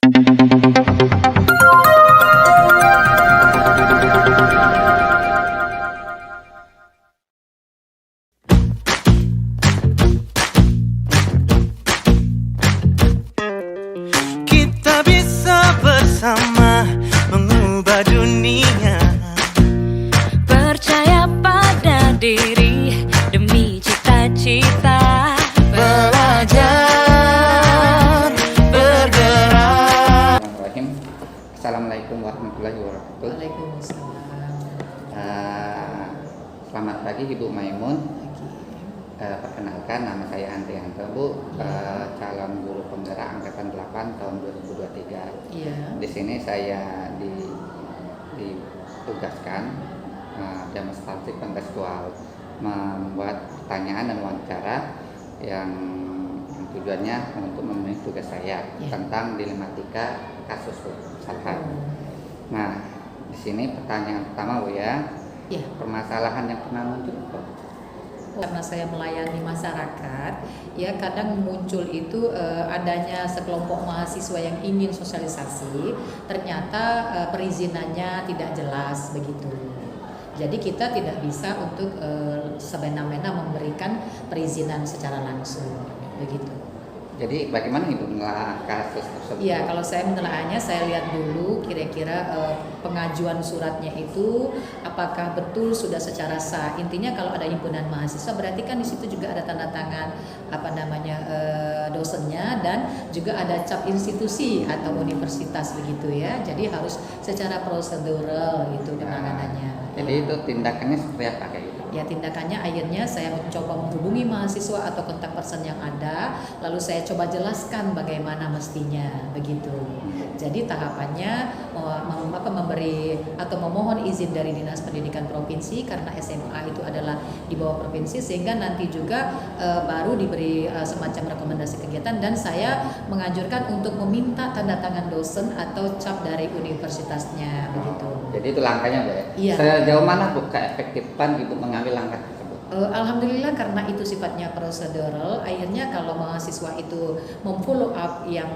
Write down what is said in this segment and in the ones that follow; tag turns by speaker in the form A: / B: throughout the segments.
A: Kita bisa bersama mengubah dunia.
B: Percaya pada diri demi cita-cita.
A: Belajar, bergerak.
C: Assalamualaikum warahmatullahi wabarakatuh.
D: Waalaikumsalam.
C: Selamat pagi Ibu Maimun. Perkenalkan, nama saya Andrianto, Bu, calon guru penggerak angkatan 8 tahun 2023.
D: Iya.
C: Di sini saya ditugaskan demonstrasi kontekstual, membuat pertanyaan dan wawancara yang tujuannya untuk memenuhi tugas saya tentang dilematika kasus kesalahan. Nah, di sini pertanyaan pertama, Bu, ya.
D: Iya.
C: Permasalahan yang pernah muncul apa?
D: Karena saya melayani masyarakat, ya kadang muncul itu adanya sekelompok mahasiswa yang ingin sosialisasi, ternyata perizinannya tidak jelas begitu. Jadi kita tidak bisa untuk semena-mena memberikan perizinan secara langsung begitu.
C: Jadi bagaimana Ibu menelaah kasus tersebut?
D: Iya, kalau saya menelaahnya, saya lihat dulu kira-kira pengajuan suratnya itu apakah betul sudah secara sah. Intinya kalau ada himpunan mahasiswa berarti kan di situ juga ada tanda tangan dosennya dan juga ada cap institusi atau universitas begitu ya. Jadi harus secara prosedural itu penanganannya.
C: Jadi itu tindakannya seperti apa kayak gitu?
D: Ya, tindakannya akhirnya saya mencoba menghubungi mahasiswa atau kontak person yang ada, lalu saya coba jelaskan bagaimana mestinya begitu. Jadi tahapannya memberi atau memohon izin dari Dinas Pendidikan Provinsi karena SMA itu adalah di bawah provinsi, sehingga nanti juga baru diberi semacam rekomendasi kegiatan, dan saya menganjurkan untuk meminta tanda tangan dosen atau cap dari universitasnya begitu.
C: Jadi itu langkahnya, Bu, ya?
D: Iya.
C: Sejauh mana, Bu, keefektifan Ibu mengambil langkah tersebut?
D: Alhamdulillah karena itu sifatnya prosedural, akhirnya kalau mahasiswa itu memfollow up yang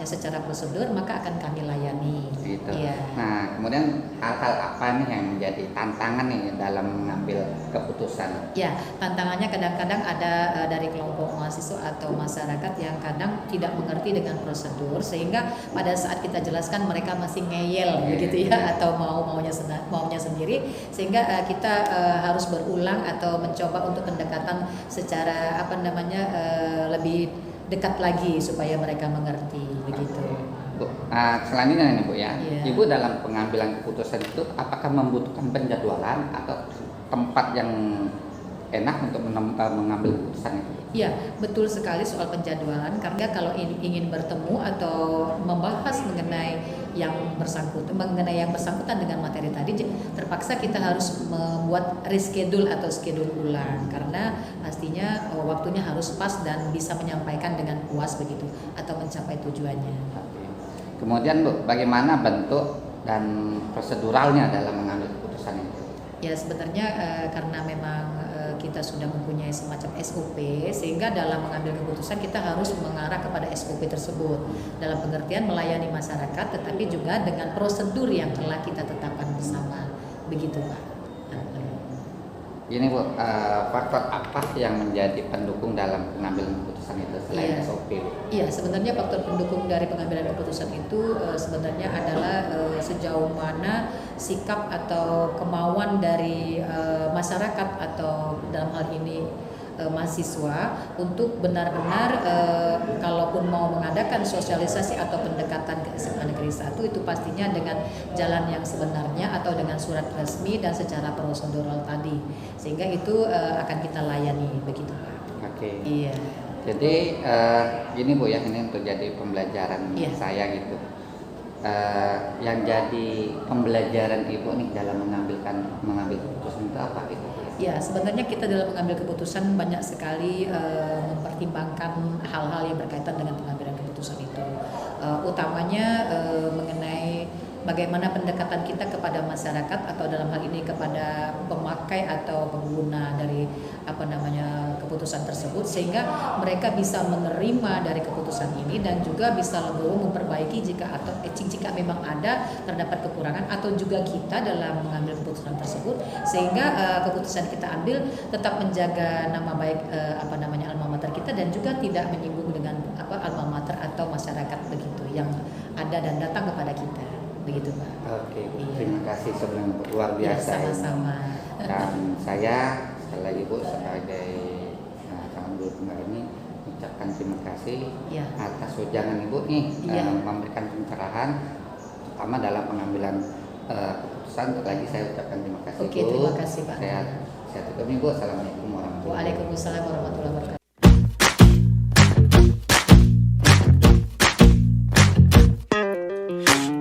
D: secara prosedur, maka akan kami layani.
C: Gitu.
D: Iya.
C: Nah, kemudian hal-hal apa nih yang menjadi tantangan nih dalam mengambil keputusan?
D: Ya, tantangannya kadang-kadang ada dari kelompok mahasiswa atau masyarakat yang kadang tidak mengerti dengan prosedur, sehingga pada saat kita jelaskan mereka masih ngeyel begitu ya, atau maunya sendiri, sehingga kita harus berulang atau mencoba untuk pendekatan secara lebih dekat lagi supaya mereka mengerti begitu.
C: Bu, selanjutnya nih, Bu, ya.
D: Iya.
C: Ibu dalam pengambilan keputusan itu apakah membutuhkan penjadwalan atau tempat yang enak untuk mengambil keputusan itu?
D: Iya, betul sekali soal penjadwalan, karena kalau ingin bertemu atau membahas mengenai yang bersangkutan dengan materi tadi, terpaksa kita harus membuat reschedule atau schedule ulang, karena pastinya waktunya harus pas dan bisa menyampaikan dengan puas begitu atau mencapai tujuannya.
C: Kemudian, Bu, bagaimana bentuk dan proseduralnya dalam mengambil keputusan itu?
D: Ya, sebenarnya karena memang kita sudah mempunyai semacam SOP, sehingga dalam mengambil keputusan kita harus mengarah kepada SOP tersebut dalam pengertian melayani masyarakat, tetapi juga dengan prosedur yang telah kita tetapkan bersama begitu, Pak.
C: Ini, Bu, faktor apa yang menjadi pendukung dalam pengambilan keputusan itu selain SOP?
D: Iya, sebenarnya faktor pendukung dari pengambilan keputusan itu sebenarnya adalah sejauh mana sikap atau kemauan dari masyarakat atau dalam hal ini mahasiswa untuk benar-benar kalaupun mau mengadakan sosialisasi atau pendekatan ke SMA Negeri 1 itu pastinya dengan jalan yang sebenarnya atau dengan surat resmi dan secara prosedural tadi, sehingga itu akan kita layani begitu, Pak.
C: Oke.
D: Iya.
C: Jadi gini, Bu, ya, ini untuk jadi pembelajaran saya gitu. Yang jadi pembelajaran Ibu nih dalam mengambil keputusan itu apa gitu?
D: Ya, sebenarnya kita dalam mengambil keputusan banyak sekali mempertimbangkan hal-hal yang berkaitan dengan pengambilan keputusan itu. Utamanya mengenai bagaimana pendekatan kita kepada masyarakat atau dalam hal ini kepada pemakai atau pengguna dari keputusan tersebut, sehingga mereka bisa menerima dari keputusan ini dan juga bisa legowo memperbaiki jika memang ada terdapat kekurangan atau juga kita dalam mengambil keputusan tersebut, sehingga keputusan kita ambil tetap menjaga nama baik alma mater kita dan juga tidak menyinggung dengan alma mater atau masyarakat begitu yang ada dan datang kepada kita, begitu Pak.
C: Oke, terima kasih sebelum luar biasa.
D: Ya, sama-sama.
C: Dan saya sekali lagi Bu sebagai calon guru tunggal ini ucapkan terima kasih atas wejangan Ibu nih memberikan pencerahan terutama dalam pengambilan keputusan. Lagi saya ucapkan terima kasih.
D: Oke,
C: Bu.
D: terima kasih Pak.
C: Saya tutup nih Bu. Assalamualaikum warahmatullahi wabarakatuh.
D: Waalaikumsalam warahmatullahi wabarakatuh.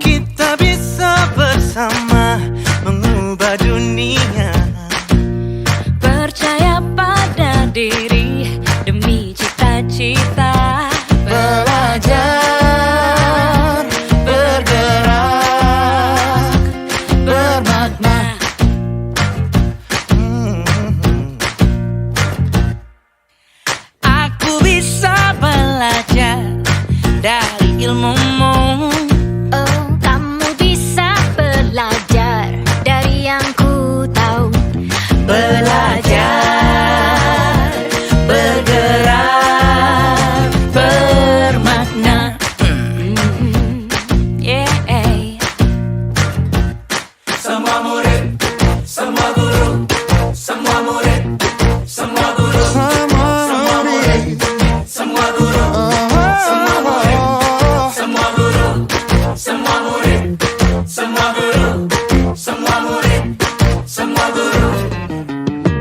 A: Kita bisa bersama mengubah dunia.
B: Percaya pada diri demi cita-cita.
A: Belajar, bergerak, bermakna. Aku bisa belajar dari ilmumu.
E: Oh, kamu bisa belajar dari yang ku tahu.
A: Belajar, bergerak, bermakna.
B: Yeah.
A: Semua murid, semua guru, semua murid, semua guru, semua murid, semua guru, semua murid, semua guru, semua murid, semua guru, semua murid, semua guru.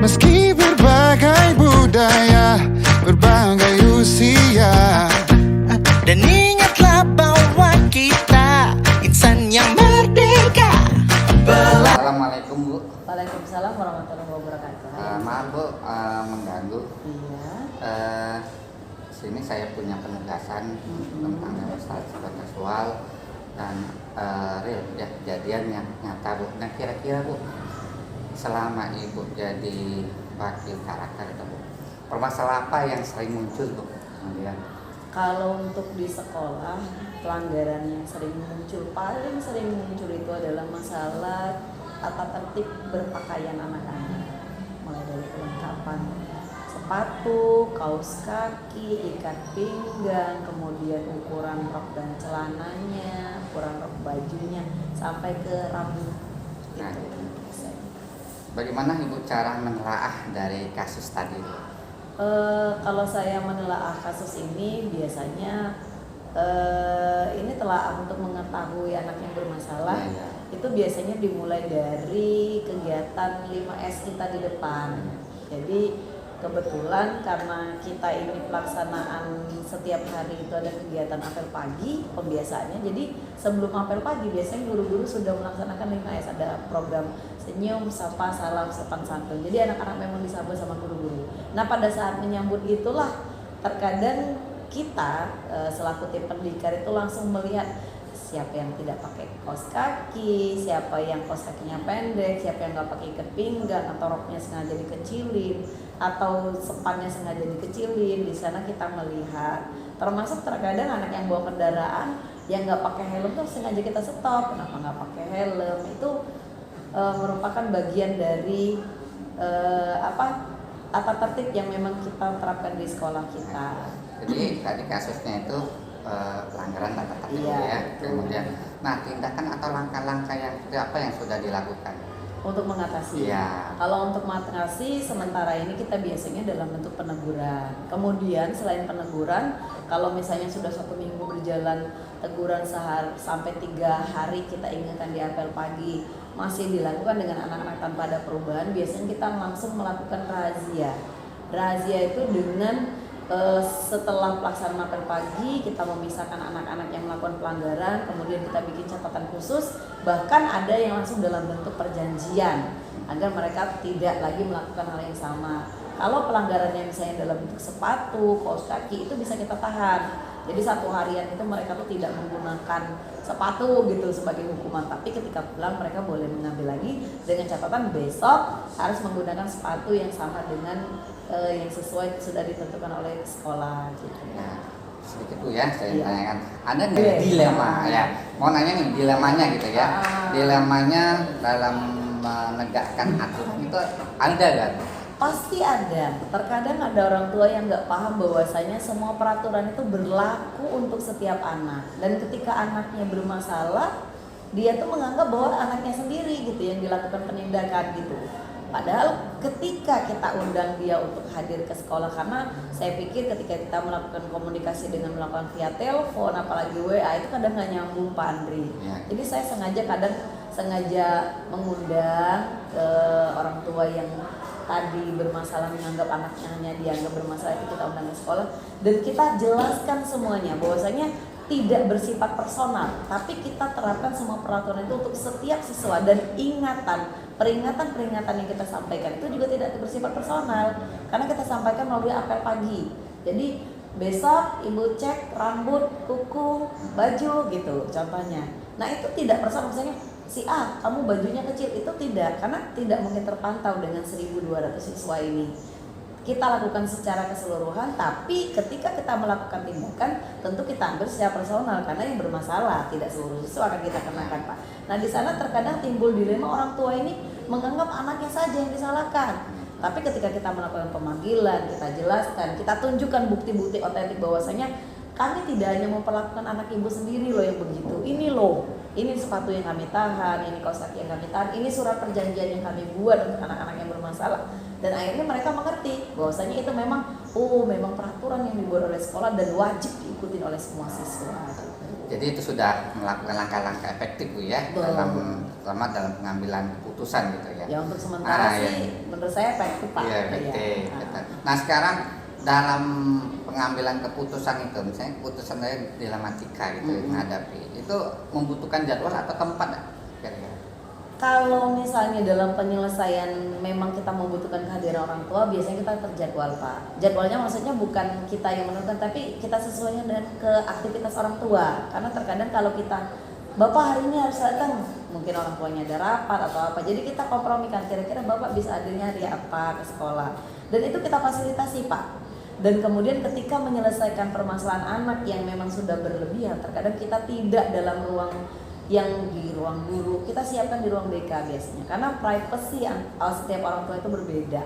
A: Meski berbagai budaya, berbagai usia, dan ingatlah bahwa kita insan yang merdeka.
C: Assalamualaikum Bu.
D: Waalaikumsalam warahmatullahi wabarakatuh.
C: Maaf Bu mengganggu.
D: Iya.
C: Sini saya punya penugasan tentang neurosalji seksual dan real ya, kejadian yang nyata Bu. Nah kira-kira Bu, selama Ibu jadi wakil karakter itu Bu, permasalahan apa yang sering muncul Bu? Kemudian
F: Kalau untuk di sekolah, pelanggaran yang paling sering muncul itu adalah masalah tata tertib berpakaian anak-anak. Mulai dari kelengkapan sepatu, kaos kaki, ikat pinggang, kemudian ukuran rok dan celananya, ukuran rok bajunya, sampai ke rambut.
C: Nah,
F: Itu.
C: bagaimana Ibu cara menelaah dari kasus tadi Bu?
F: Kalau saya menelaah kasus ini biasanya ini telaah untuk mengetahui anak yang bermasalah
C: Ya.
F: itu biasanya dimulai dari kegiatan 5S kita di depan. Jadi kebetulan karena kita ini pelaksanaan setiap hari itu ada kegiatan apel pagi pembiasaannya. Jadi sebelum apel pagi biasanya guru-guru sudah melaksanakan 5S, ada program senyum, sapa, salam, sopan santun. Jadi anak-anak memang disapa sama guru-guru. Nah pada saat menyambut itulah terkadang kita selaku tim pendidikan itu langsung melihat siapa yang tidak pakai kaos kaki, siapa yang kaos kakinya pendek, siapa yang nggak pakai ikat pinggang atau roknya sengaja dikecilin atau sepannya sengaja dikecilin. Di sana kita melihat, termasuk terkadang anak yang bawa kendaraan yang nggak pakai helm tuh sengaja kita stop. Kenapa nggak pakai helm? Itu merupakan bagian dari tata tertib yang memang kita terapkan di sekolah kita.
C: Jadi tadi kasusnya itu pelanggaran tata tertib ya. Kemudian, nah tindakan atau langkah-langkah yang seperti apa yang sudah dilakukan
F: Untuk mengatasi.
C: ya?
F: Kalau untuk mengatasi sementara ini kita biasanya dalam bentuk peneguran. Kemudian selain peneguran, kalau misalnya sudah 1 minggu berjalan teguran sampai 3 hari kita ingatkan di apel pagi masih dilakukan dengan anak-anak tanpa ada perubahan, biasanya kita langsung melakukan razia. Razia itu dengan setelah pelaksanaan apel pagi kita memisahkan anak-anak yang melakukan pelanggaran, kemudian kita bikin catatan khusus, bahkan ada yang langsung dalam bentuk perjanjian agar mereka tidak lagi melakukan hal yang sama. Kalau pelanggarannya misalnya dalam bentuk sepatu, kaos kaki itu bisa kita tahan. Jadi satu harian itu mereka tuh tidak menggunakan sepatu gitu sebagai hukuman, tapi ketika pulang mereka boleh mengambil lagi dengan catatan besok harus menggunakan sepatu yang sama dengan yang sesuai sudah ditentukan oleh sekolah gitu.
C: Ya, sedikit Bu ya, saya
F: Iya.
C: tanyakan. Ada nggak dilema ya? Mau nanya nih dilemanya gitu ya. Dilemanya dalam menegakkan aturan itu ada nggak?
F: Pasti ada. Terkadang ada orang tua yang nggak paham bahwasanya semua peraturan itu berlaku untuk setiap anak. Dan ketika anaknya bermasalah, dia tuh menganggap bahwa anaknya sendiri gitu yang dilakukan penindakan gitu. Padahal ketika kita undang dia untuk hadir ke sekolah, karena saya pikir ketika kita melakukan komunikasi dengan melakukan via telepon, apalagi WA itu kadang nggak nyambung Pak Andri.
C: Ya.
F: Jadi saya sengaja mengundang orang tua yang tadi bermasalah menganggap anaknya hanya dianggap bermasalah, itu kita undang ke sekolah dan kita jelaskan semuanya bahwasanya tidak bersifat personal, tapi kita terapkan semua peraturan itu untuk setiap siswa dan peringatan yang kita sampaikan itu juga tidak bersifat personal karena kita sampaikan melalui apel pagi. Jadi besok ibu cek rambut, kuku, baju gitu contohnya. Nah itu tidak personal, misalnya si A kamu bajunya kecil, itu tidak, karena tidak mungkin terpantau dengan 1.200 siswa ini. Kita lakukan secara keseluruhan, tapi ketika kita melakukan tindakan tentu kita ambil secara personal karena yang bermasalah, tidak seluruh siswa akan kita kenakan Pak. Nah di sana terkadang timbul dilema, orang tua ini menganggap anaknya saja yang disalahkan. Tapi ketika kita melakukan pemanggilan, kita jelaskan, kita tunjukkan bukti-bukti otentik bahwasanya kami tidak hanya memperlakukan anak ibu sendiri loh yang begitu. Ini loh, ini sepatu yang kami tahan, ini kaos kaki yang kami tahan, ini surat perjanjian yang kami buat untuk anak-anak yang bermasalah. Dan akhirnya mereka mengerti bahwasanya itu memang peraturan yang dibuat oleh sekolah dan wajib diikuti oleh semua siswa.
C: Jadi itu sudah melakukan langkah-langkah efektif Bu ya, dalam pengambilan keputusan gitu ya.
F: Ya untuk sementara sih menurut saya efektif Pak.
C: Iya, efektif. Nah sekarang dalam pengambilan keputusan itu, misalnya keputusan dari dilematika gitu menghadapi, itu membutuhkan jadwal atau tempat kira-kira?
F: Kalau misalnya dalam penyelesaian memang kita membutuhkan kehadiran orang tua, biasanya kita terjadwal Pak. Jadwalnya maksudnya bukan kita yang menentukan, tapi kita sesuaikan dengan ke aktivitas orang tua. Karena terkadang kalau kita, Bapak hari ini harus datang, mungkin orang tuanya ada rapat atau apa. Jadi kita kompromikan, kira-kira Bapak bisa hadirnya hari apa ke sekolah. Dan itu kita fasilitasi Pak. Dan kemudian ketika menyelesaikan permasalahan anak yang memang sudah berlebihan, terkadang kita tidak dalam ruang yang di ruang guru, kita siapkan di ruang BK biasanya. Karena privacy setiap orang tua itu berbeda.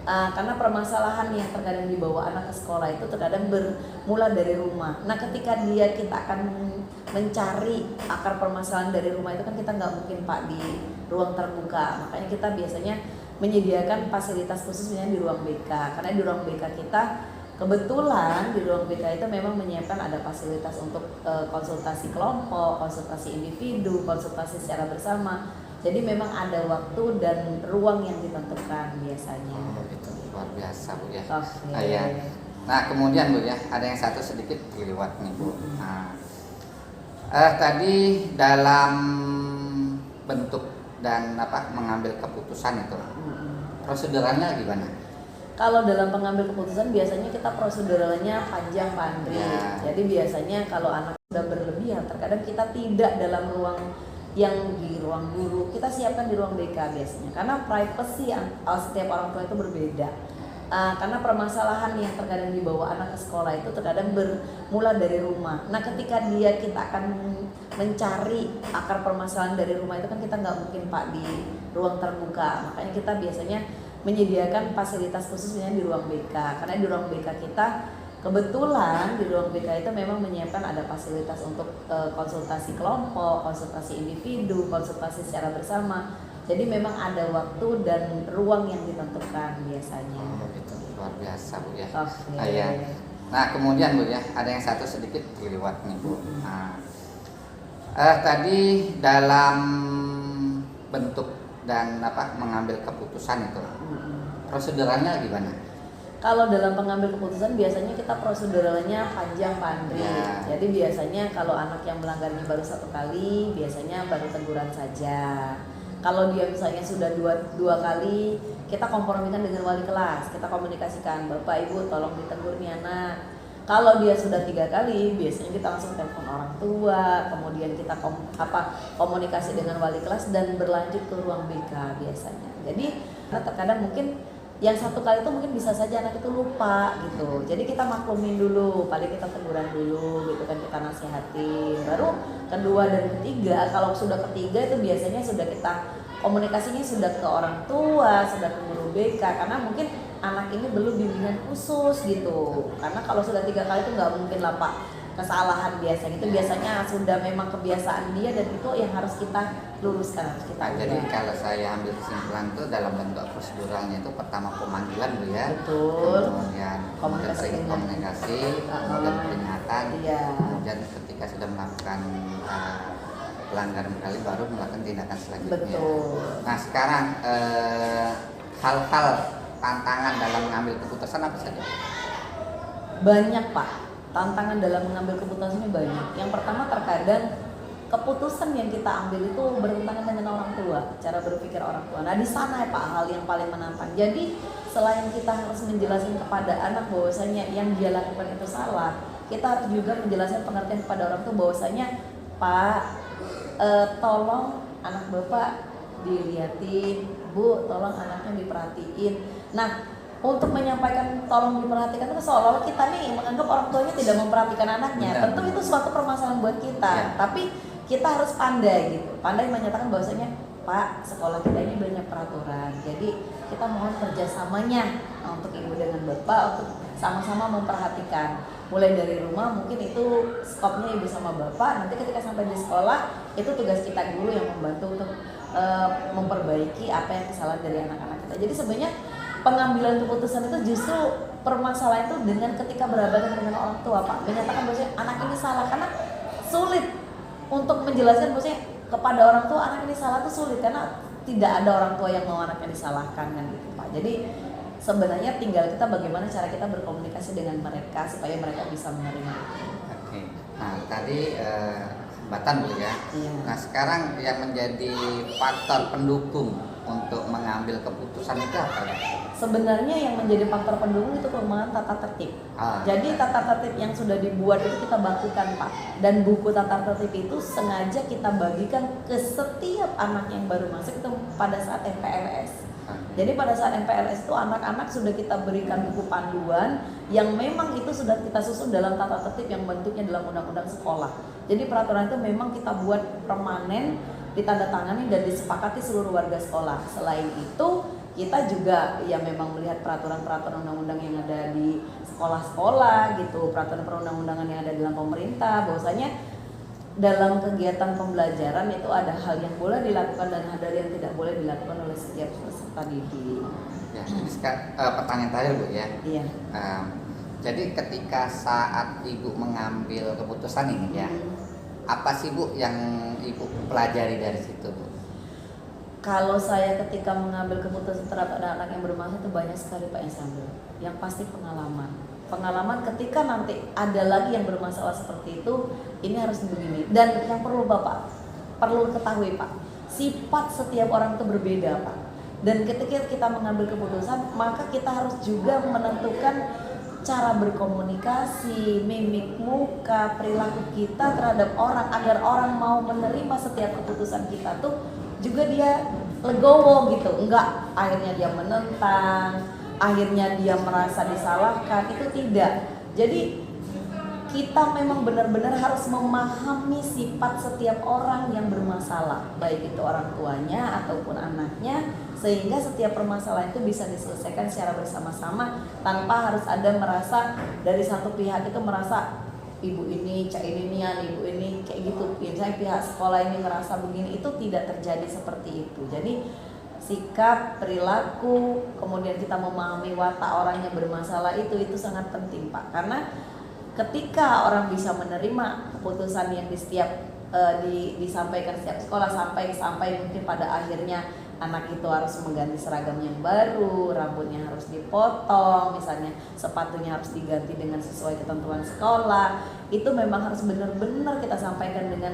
F: Karena permasalahan yang terkadang dibawa anak ke sekolah itu terkadang bermula dari rumah. Nah ketika kita akan mencari akar permasalahan dari rumah itu kan kita nggak mungkin Pak di ruang terbuka. Makanya kita biasanya menyediakan fasilitas khusus misalnya di ruang BK. Karena di ruang BK kita kebetulan di ruang BK itu memang menyiapkan ada fasilitas untuk konsultasi kelompok, konsultasi individu, konsultasi secara bersama. Jadi memang ada waktu dan ruang yang ditentukan biasanya.
C: Oh, itu luar biasa Bu ya.
F: Okay.
C: Ya. Nah kemudian Bu ya, ada yang satu sedikit terlewat nih Bu. Nah, tadi dalam bentuk dan mengambil keputusan itu, prosedurnya gimana?
F: Kalau dalam pengambil keputusan biasanya kita proseduralnya panjang Pak Andri.
C: Ya.
F: Jadi biasanya kalau anak sudah berlebihan, terkadang kita tidak dalam ruang yang di ruang guru, kita siapkan di ruang BK biasanya. Karena privacy setiap orang tua itu berbeda. Karena permasalahan yang terkadang dibawa anak ke sekolah itu terkadang bermula dari rumah. Nah ketika kita akan mencari akar permasalahan dari rumah itu kan kita nggak mungkin Pak di ruang terbuka. Makanya kita biasanya menyediakan fasilitas khusus misalnya di ruang BK. Karena di ruang BK kita kebetulan di ruang BK itu memang menyiapkan ada fasilitas untuk konsultasi kelompok, konsultasi individu, konsultasi secara bersama. Jadi memang ada waktu dan ruang yang ditentukan biasanya.
C: Oh, itu luar biasa Bu ya.
F: Okay.
C: Ya. Nah kemudian Bu ya, ada yang satu sedikit terlewat nih Bu. Nah, tadi dalam bentuk dan mengambil keputusan itu, prosedurnya gimana?
F: Kalau dalam pengambil keputusan biasanya kita proseduralnya panjang Pak Andri.
C: Ya.
F: Jadi biasanya kalau anak yang melanggarnya baru 1 kali, biasanya baru teguran saja. Kalau dia misalnya sudah dua kali, kita kompromikan dengan wali kelas, kita komunikasikan, Bapak Ibu tolong ditegur nih anak. Kalau dia sudah 3 kali, biasanya kita langsung telepon orang tua, kemudian kita komunikasi dengan wali kelas dan berlanjut ke ruang BK biasanya. Jadi terkadang mungkin yang 1 kali itu mungkin bisa saja anak itu lupa gitu. Jadi kita maklumin dulu, paling kita teguran dulu gitu kan, kita nasihatin. Baru kedua dan ketiga, kalau sudah ketiga itu biasanya sudah kita komunikasinya sudah ke orang tua, sudah ke guru BK, karena mungkin anak ini belum bimbingan khusus gitu. Karena kalau sudah 3 kali itu nggak mungkin lah Pak kesalahan biasanya. Itu biasanya sudah memang kebiasaan dia dan itu yang harus kita luruskan, harus kita ubah.
C: Jadi kalau saya ambil kesimpulan itu dalam bentuk proseduralnya itu pertama pemanggilan Bu ya.
F: Betul.
C: Kemudian komunikasi, kemudian peringatan.
F: Iya.
C: Kemudian ketika sudah melakukan pelanggaran kali baru melakukan tindakan selanjutnya.
F: Betul.
C: Nah sekarang hal-hal tantangan dalam mengambil keputusan apa saja?
F: Banyak Pak, tantangan dalam mengambil keputusan ini banyak. Yang pertama terkadang keputusan yang kita ambil itu bertentangan dengan orang tua, cara berpikir orang tua. Nah di sana ya Pak hal yang paling menantang. Jadi selain kita harus menjelaskan kepada anak bahwasanya yang dia lakukan itu salah, kita harus juga menjelaskan pengertian kepada orang tua bahwasanya Pak, tolong anak Bapak dilihatin, Bu, tolong anaknya diperhatiin. Nah, untuk menyampaikan tolong diperhatikan itu seolah-olah kita nih menganggap orang tuanya tidak memperhatikan anaknya.
C: Benar.
F: Tentu itu suatu permasalahan buat kita,
C: Ya.
F: tapi kita harus pandai gitu. Pandai menyatakan bahwasanya, Pak, sekolah kita ini banyak peraturan. Jadi kita mohon kerjasamanya untuk ibu dengan bapak untuk sama-sama memperhatikan. Mulai dari rumah mungkin itu skopnya ibu sama bapak. Nanti ketika sampai di sekolah itu tugas kita dulu yang membantu untuk memperbaiki apa yang kesalahan dari anak-anak kita. Jadi sebenarnya pengambilan keputusan itu justru permasalahan itu dengan ketika berhadapan dengan orang tua Pak, menyatakan bahwa anak ini salah, karena sulit untuk menjelaskan bahwa kepada orang tua anak ini salah itu sulit karena tidak ada orang tua yang mau anaknya disalahkan kan gitu Pak. Jadi sebenarnya tinggal kita bagaimana cara kita berkomunikasi dengan mereka supaya mereka bisa menerima itu.
C: Oke. Nah tadi hambatan Bu ya.
F: Iya.
C: Nah sekarang yang menjadi faktor pendukung untuk mengambil keputusan itu apa ya?
F: Sebenarnya yang menjadi faktor pendukung itu kelemahan tata tertib. Jadi tata tertib yang sudah dibuat itu kita bakukan Pak. Dan buku tata tertib itu sengaja kita bagikan ke setiap anak yang baru masuk itu pada saat MPLS. Jadi pada saat MPLS itu anak-anak sudah kita berikan buku panduan yang memang itu sudah kita susun dalam tata tertib yang bentuknya dalam undang-undang sekolah. Jadi peraturan itu memang kita buat permanen, ditandatangani dan disepakati seluruh warga sekolah. Selain itu kita juga ya memang melihat peraturan-peraturan undang-undang yang ada di sekolah-sekolah gitu, peraturan perundang-undangan yang ada dalam pemerintah, bahwasanya dalam kegiatan pembelajaran itu ada hal yang boleh dilakukan dan ada yang tidak boleh dilakukan oleh setiap peserta didik.
C: Ya, ini pertanyaan terakhir Bu ya.
F: Iya.
C: Jadi ketika saat Ibu mengambil keputusan ini ya, apa sih Bu yang Ibu pelajari dari situ Bu?
F: Kalau saya ketika mengambil keputusan terhadap anak-anak yang bermasalah itu banyak sekali Pak yang saya ambil. Yang pasti pengalaman ketika nanti ada lagi yang bermasalah seperti itu, ini harus begini. Dan yang perlu Bapak perlu ketahui Pak, sifat setiap orang itu berbeda Pak. Dan ketika kita mengambil keputusan, maka kita harus juga menentukan cara berkomunikasi, mimik muka, perilaku kita terhadap orang agar orang mau menerima setiap keputusan kita tuh juga dia legowo gitu. Enggak akhirnya dia menentang, akhirnya dia merasa disalahkan, itu tidak. Jadi kita memang benar-benar harus memahami sifat setiap orang yang bermasalah, baik itu orang tuanya ataupun anaknya, sehingga setiap permasalahan itu bisa diselesaikan secara bersama-sama tanpa harus ada merasa dari satu pihak itu merasa ibu ini, cak ini nian, ibu ini kayak gitu. Misalnya pihak sekolah ini merasa begini, itu tidak terjadi seperti itu. Jadi sikap, perilaku, kemudian kita memahami watak orang yang bermasalah itu sangat penting Pak. Karena ketika orang bisa menerima keputusan yang disampaikan setiap sekolah sampai mungkin pada akhirnya anak itu harus mengganti seragam yang baru, rambutnya harus dipotong, misalnya sepatunya harus diganti dengan sesuai ketentuan sekolah, itu memang harus benar-benar kita sampaikan dengan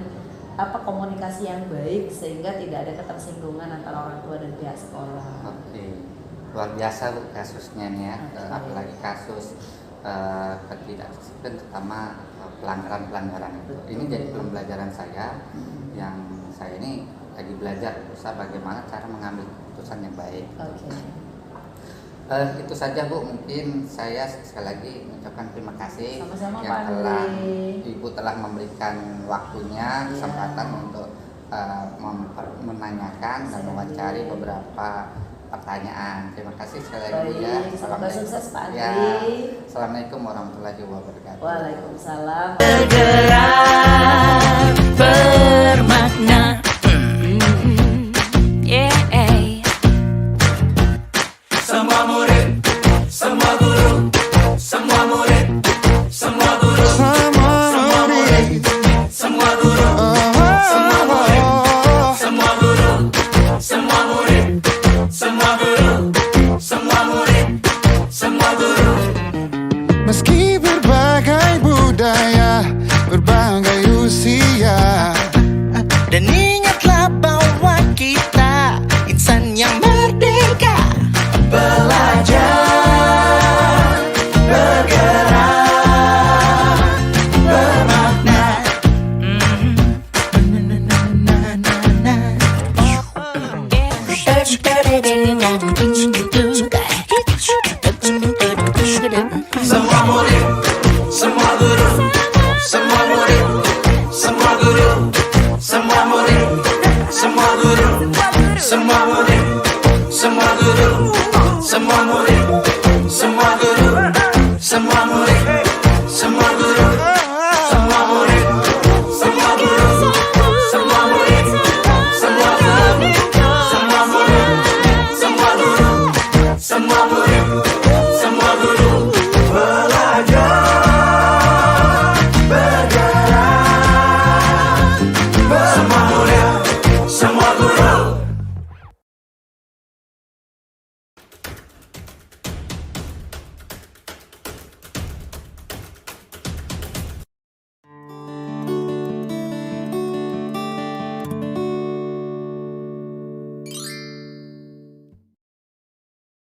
F: komunikasi yang baik sehingga tidak ada ketersinggungan antara orang tua dan pihak sekolah.
C: Oke, luar biasa Bu kasusnya nih ya. Apalagi kasus ketidakdisiplinan, terutama pelanggaran-pelanggaran itu. Ini jadi pembelajaran saya yang saya ini lagi belajar berusaha bagaimana cara mengambil keputusan yang baik.
D: Oke.
C: Itu saja Bu, mungkin saya sekali lagi mengucapkan terima kasih
F: Sama-sama,
C: yang
F: Pak
C: telah
F: Andri.
C: Ibu telah memberikan waktunya, kesempatan untuk menanyakan dan mewawancari beberapa pertanyaan. Terima kasih sekali lagi Bu ya.
F: Baik, semoga sukses Pak Andri.
C: Ya, Assalamualaikum warahmatullahi wabarakatuh.
F: Waalaikumsalam.
B: Bergerak